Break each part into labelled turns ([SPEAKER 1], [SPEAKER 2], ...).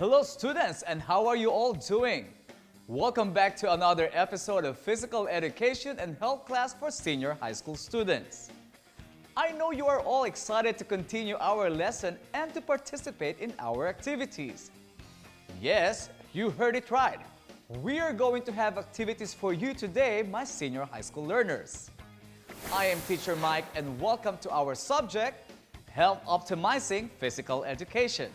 [SPEAKER 1] Hello students, and how are you all doing? Welcome back to another episode of Physical Education and Health class for senior high school students. I know you are all excited to continue our lesson and to participate in our activities. Yes, you heard it right. We are going to have activities for you today, my senior high school learners. I am Teacher Mike and welcome to our subject, Health Optimizing Physical Education.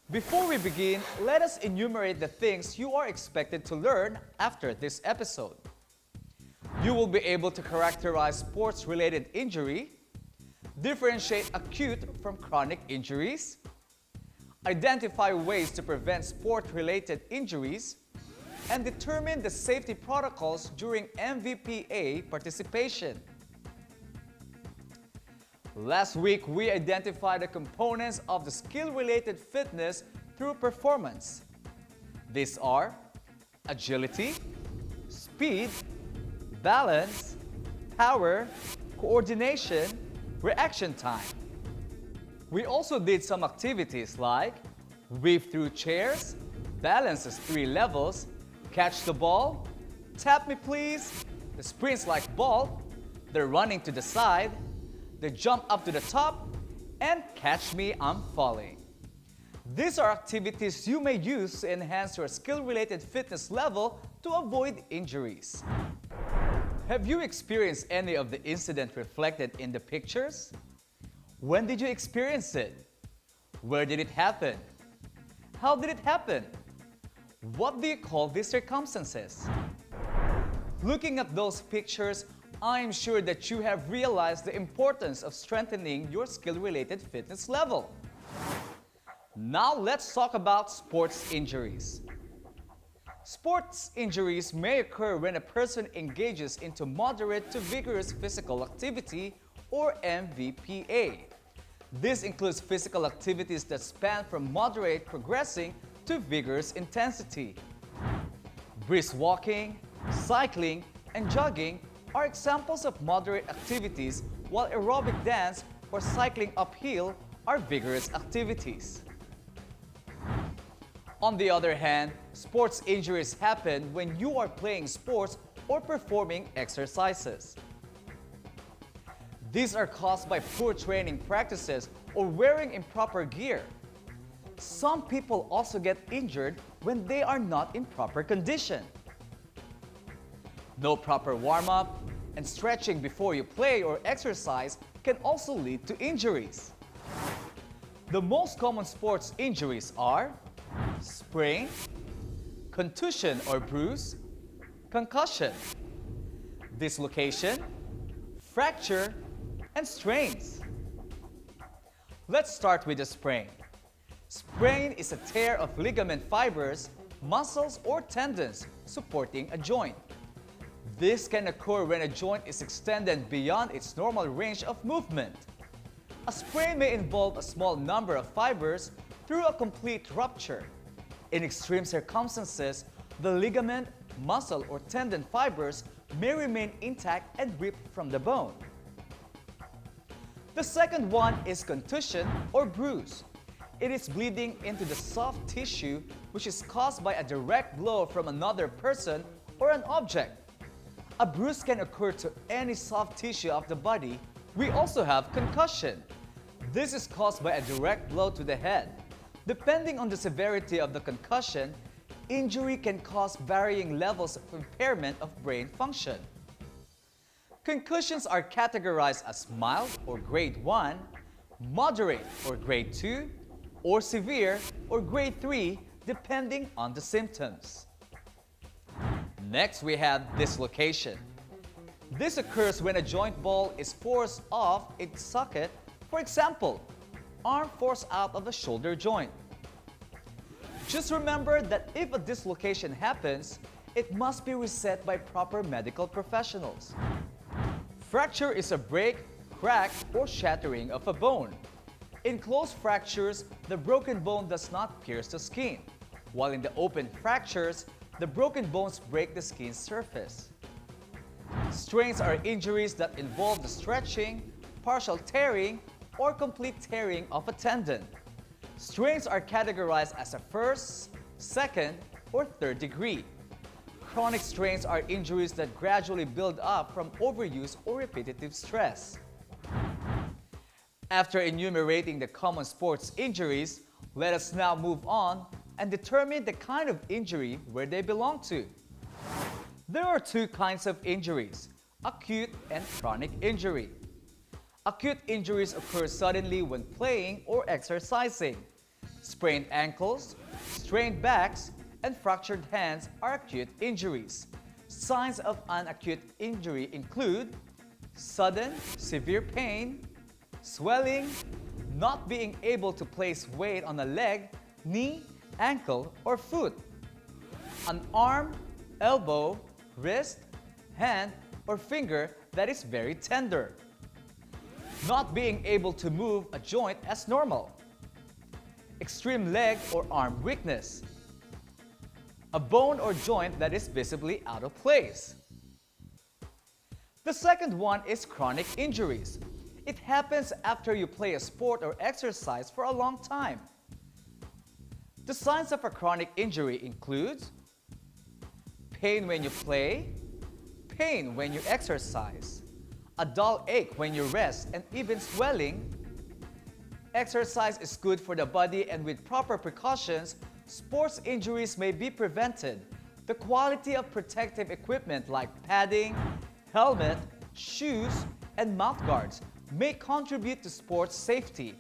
[SPEAKER 1] Before we begin, let us enumerate the things you are expected to learn after this episode. You will be able to characterize sports-related injury, differentiate acute from chronic injuries, identify ways to prevent sport-related injuries, and determine the safety protocols during MVPA participation. Last week, we identified the components of the skill-related fitness through performance. These are agility, speed, balance, power, coordination, reaction time. We also did some activities like weave through chairs, balance as 3 levels, catch the ball, tap me please, the sprints like ball, the running to the side, the jump up to the top, and catch me, I'm falling. These are activities you may use to enhance your skill-related fitness level to avoid injuries. Have you experienced any of the incident reflected in the pictures? When did you experience it? Where did it happen? How did it happen? What do you call these circumstances? Looking at those pictures, I'm sure that you have realized the importance of strengthening your skill-related fitness level. Now let's talk about sports injuries. Sports injuries may occur when a person engages into moderate to vigorous physical activity or MVPA. This includes physical activities that span from moderate progressing to vigorous intensity. Brisk walking, cycling, and jogging are examples of moderate activities, while aerobic dance or cycling uphill are vigorous activities. On the other hand, sports injuries happen when you are playing sports or performing exercises. These are caused by poor training practices or wearing improper gear. Some people also get injured when they are not in proper condition. No proper warm-up and stretching before you play or exercise can also lead to injuries. The most common sports injuries are sprain, contusion or bruise, concussion, dislocation, fracture, and strains. Let's start with the sprain. Sprain is a tear of ligament fibers, muscles, or tendons supporting a joint. This can occur when a joint is extended beyond its normal range of movement. A sprain may involve a small number of fibers through a complete rupture. In extreme circumstances, the ligament, muscle, or tendon fibers may remain intact and ripped from the bone. The second one is contusion or bruise. It is bleeding into the soft tissue which is caused by a direct blow from another person or an object. A bruise can occur to any soft tissue of the body. We also have concussion. This is caused by a direct blow to the head. Depending on the severity of the concussion, injury can cause varying levels of impairment of brain function. Concussions are categorized as mild or grade 1, moderate or grade 2, or severe or grade 3 depending on the symptoms. Next, we have dislocation. This occurs when a joint ball is forced off its socket, for example, arm forced out of the shoulder joint. Just remember that if a dislocation happens, it must be reset by proper medical professionals. Fracture is a break, crack, or shattering of a bone. In closed fractures, the broken bone does not pierce the skin, while in the open fractures, the broken bones break the skin's surface. Strains are injuries that involve the stretching, partial tearing, or complete tearing of a tendon. Strains are categorized as a first, second, or third degree. Chronic strains are injuries that gradually build up from overuse or repetitive stress. After enumerating the common sports injuries, let us now move on and determine the kind of injury where they belong to. There are two kinds of injuries, acute and chronic injury. Acute injuries occur suddenly when playing or exercising. Sprained ankles, strained backs, and fractured hands are acute injuries. Signs of an acute injury include sudden, severe pain, swelling, not being able to place weight on a leg, knee, ankle, or foot, an arm, elbow, wrist, hand, or finger that is very tender, not being able to move a joint as normal, extreme leg or arm weakness, a bone or joint that is visibly out of place. The second one is chronic injuries. It happens after you play a sport or exercise for a long time. The signs of a chronic injury include pain when you play, pain when you exercise, a dull ache when you rest, and even swelling. Exercise is good for the body, and with proper precautions, sports injuries may be prevented. The quality of protective equipment like padding, helmet, shoes, and mouth guards may contribute to sports safety,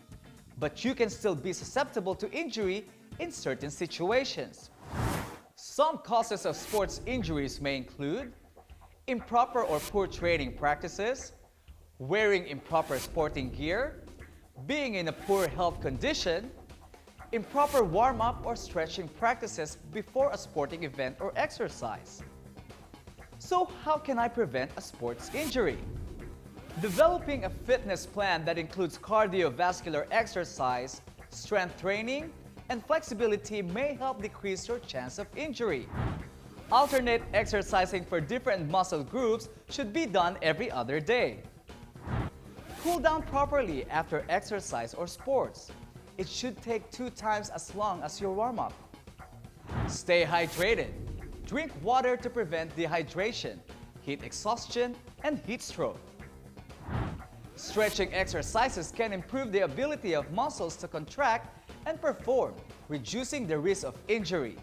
[SPEAKER 1] but you can still be susceptible to injury in certain situations. Some causes of sports injuries may include improper or poor training practices, wearing improper sporting gear, being in a poor health condition, improper warm-up or stretching practices before a sporting event or exercise. So how can I prevent a sports injury? Developing a fitness plan that includes cardiovascular exercise, strength training, and flexibility may help decrease your chance of injury. Alternate exercising for different muscle groups should be done every other day. Cool down properly after exercise or sports. It should take 2 times as long as your warm-up. Stay hydrated. Drink water to prevent dehydration, heat exhaustion, and heat stroke. Stretching exercises can improve the ability of muscles to contract and perform, reducing the risk of injury.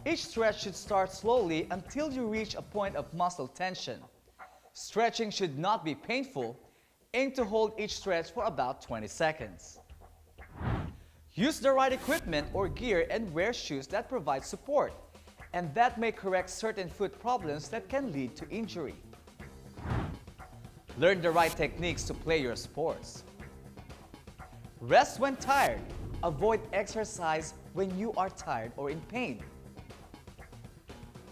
[SPEAKER 1] Each stretch should start slowly until you reach a point of muscle tension. Stretching should not be painful. Aim to hold each stretch for about 20 seconds. Use the right equipment or gear and wear shoes that provide support, and that may correct certain foot problems that can lead to injury. Learn the right techniques to play your sports. Rest when tired. Avoid exercise when you are tired or in pain.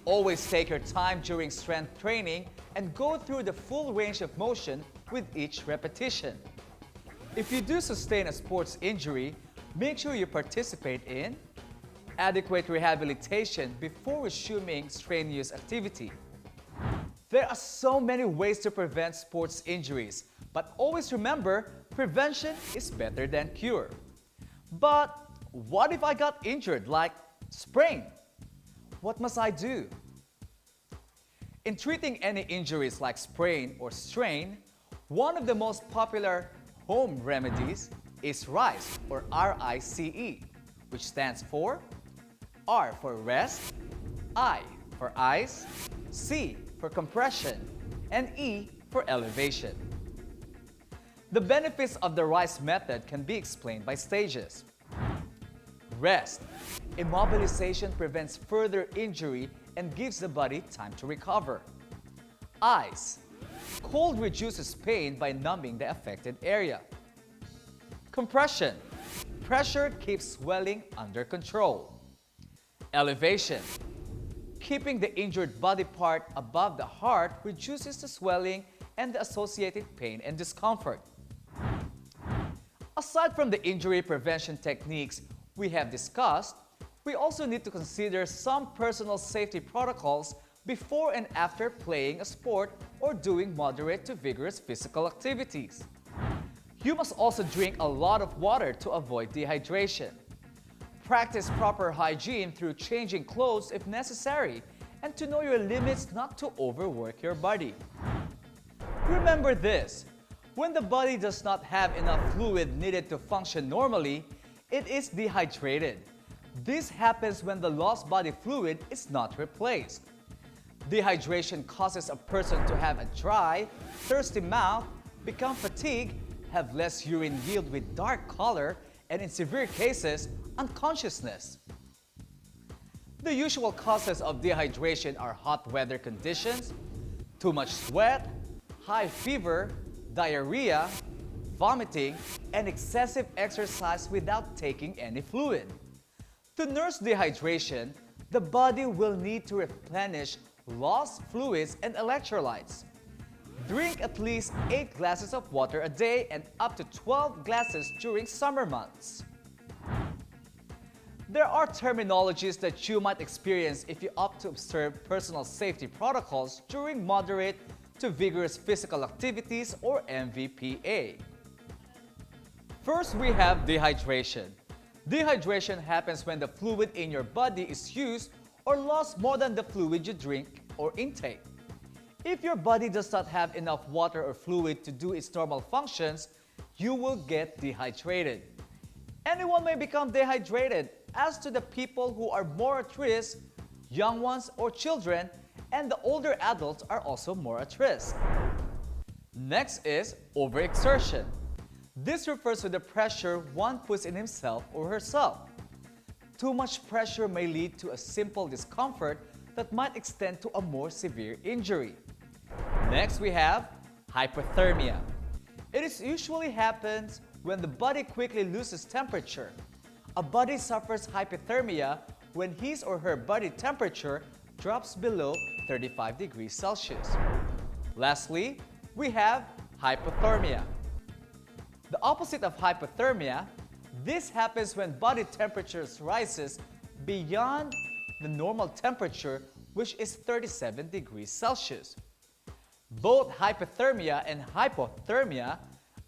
[SPEAKER 1] Always take your time during strength training and go through the full range of motion with each repetition. If you do sustain a sports injury, make sure you participate in adequate rehabilitation before resuming strenuous activity. There are so many ways to prevent sports injuries, but always remember, prevention is better than cure. But what if I got injured, like sprain? What must I do? In treating any injuries like sprain or strain, one of the most popular home remedies is RICE, or R-I-C-E, which stands for R for rest, I for ice, C for compression, and E for elevation. The benefits of the RICE method can be explained by stages. Rest. Immobilization prevents further injury and gives the body time to recover. Ice. Cold reduces pain by numbing the affected area. Compression. Pressure keeps swelling under control. Elevation. Keeping the injured body part above the heart reduces the swelling and the associated pain and discomfort. A Aside from the injury prevention techniques we have discussed, we also need to consider some personal safety protocols before and after playing a sport or doing moderate to vigorous physical activities. You must also drink a lot of water to avoid dehydration. Practice proper hygiene through changing clothes if necessary, and to know your limits not to overwork your body. Remember this, when the body does not have enough fluid needed to function normally, it is dehydrated. This happens when the lost body fluid is not replaced. Dehydration causes a person to have a dry, thirsty mouth, become fatigued, have less urine yield with dark color, and in severe cases, unconsciousness. The usual causes of dehydration are hot weather conditions, too much sweat, high fever, diarrhea, vomiting, and excessive exercise without taking any fluid. To nurse dehydration, the body will need to replenish lost fluids and electrolytes. Drink at least 8 glasses of water a day and up to 12 glasses during summer months. There are terminologies that you might experience if you opt to observe personal safety protocols during moderate to vigorous physical activities or MVPA. First, we have dehydration. Dehydration happens when the fluid in your body is used or lost more than the fluid you drink or intake. If your body does not have enough water or fluid to do its normal functions, you will get dehydrated. Anyone may become dehydrated. As to the people who are more at risk, young ones or children, and the older adults are also more at risk. Next is overexertion. This refers to the pressure one puts in himself or herself. Too much pressure may lead to a simple discomfort that might extend to a more severe injury. Next, we have hypothermia. It usually happens when the body quickly loses temperature. A body suffers hypothermia when his or her body temperature drops below 35 degrees Celsius. Lastly, we have hypothermia. The opposite of hypothermia, this happens when body temperature rises beyond the normal temperature, which is 37 degrees Celsius. Both hypothermia and hypothermia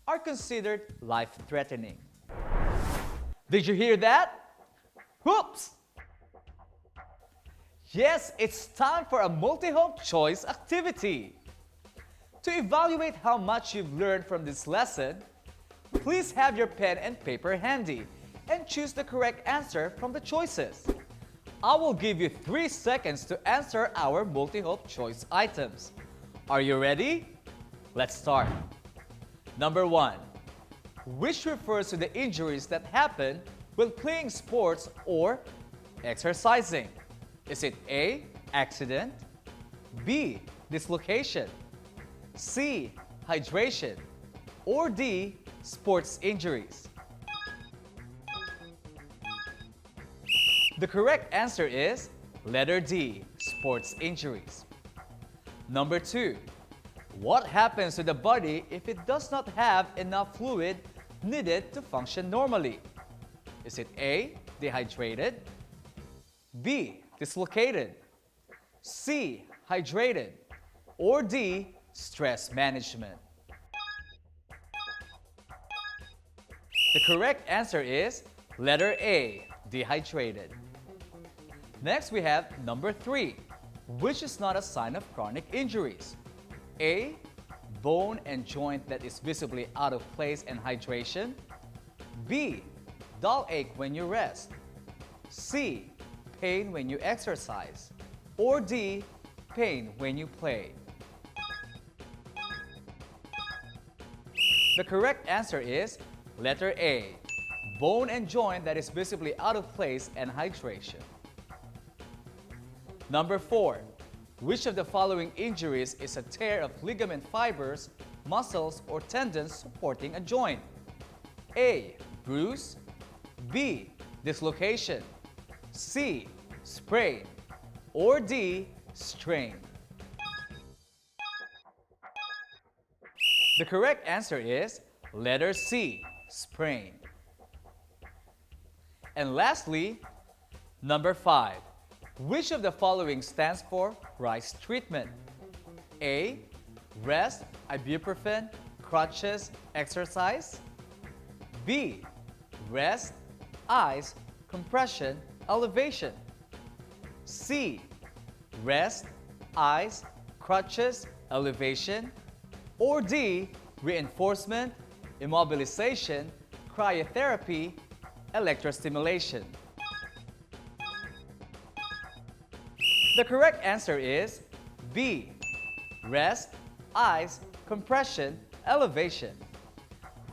[SPEAKER 1] are considered life-threatening. Did you hear that? Whoops! Yes, it's time for a multi-home choice activity. To evaluate how much you've learned from this lesson, please have your pen and paper handy and choose the correct answer from the choices. I will give you 3 seconds to answer our multi-home choice items. Are you ready? Let's start. Number 1. Which refers to the injuries that happen when playing sports or exercising? Is it A, accident, B, dislocation, C, hydration, or D, sports injuries? The correct answer is letter D, sports injuries. Number 2. What happens to the body if it does not have enough fluid needed to function normally? Is it A, dehydrated, B, dislocated, C, hydrated, or D, stress management? The correct answer is letter A, dehydrated. Next, we have number 3, which is not a sign of chronic injuries. A, bone and joint that is visibly out of place and hydration. B, dull ache when you rest. C, pain when you exercise. Or D, pain when you play. The correct answer is letter A, bone and joint that is visibly out of place and hydration. Number 4. Which of the following injuries is a tear of ligament fibers, muscles, or tendons supporting a joint? A, bruise, B, dislocation, C, sprain, or D, strain? The correct answer is letter C, sprain. And lastly, number 5. Which of the following stands for RICE treatment? A. Rest, ibuprofen, crutches, exercise. B. Rest, ice, compression, elevation. C. Rest, ice, crutches, elevation. Or D. Reinforcement, immobilization, cryotherapy, electrostimulation. The correct answer is B. Rest, ice, compression, elevation.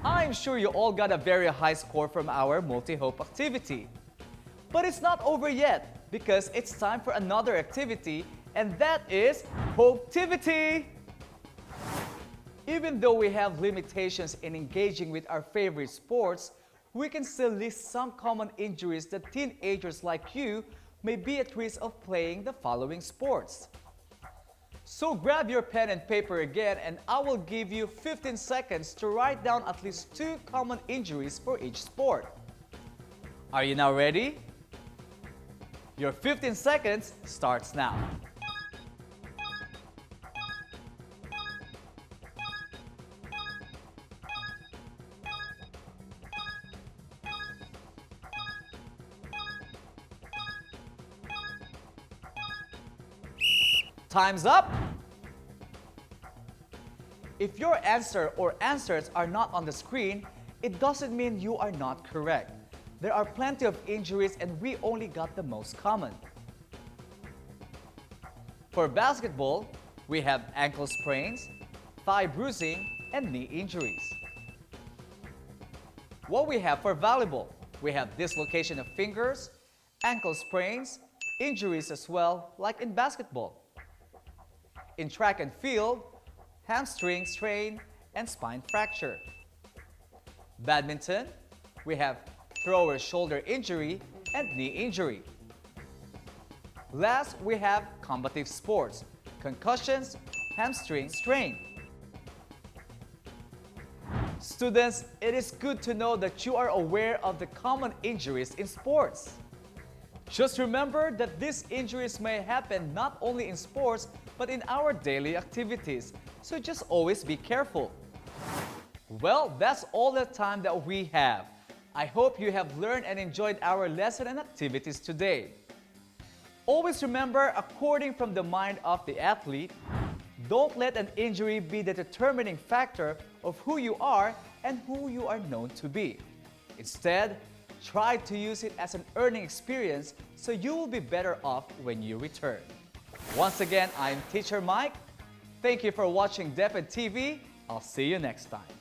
[SPEAKER 1] I'm sure you all got a very high score from our multi-hope activity. But it's not over yet because it's time for another activity, and that is Hopetivity! Even though we have limitations in engaging with our favorite sports, we can still list some common injuries that teenagers like you may be at risk of playing the following sports. So grab your pen and paper again, and I will give you 15 seconds to write down at least 2 common injuries for each sport. Are you now ready? Your 15 seconds starts now. Time's up! If your answer or answers are not on the screen, it doesn't mean you are not correct. There are plenty of injuries and we only got the most common. For basketball, we have ankle sprains, thigh bruising, and knee injuries. What we have for volleyball, we have dislocation of fingers, ankle sprains, injuries as well, like in basketball. In track and field, hamstring strain and spine fracture. Badminton, we have thrower shoulder injury and knee injury. Last, we have combative sports, concussions, hamstring strain. Students, it is good to know that you are aware of the common injuries in sports. Just remember that these injuries may happen not only in sports, but in our daily activities, so just always be careful. Well, that's all the time that we have. I hope you have learned and enjoyed our lesson and activities today. Always remember, according from the mind of the athlete, don't let an injury be the determining factor of who you are and who you are known to be. Instead, try to use it as an earning experience so you will be better off when you return. Once again, I'm Teacher Mike. Thank you for watching DepEd TV. I'll see you next time.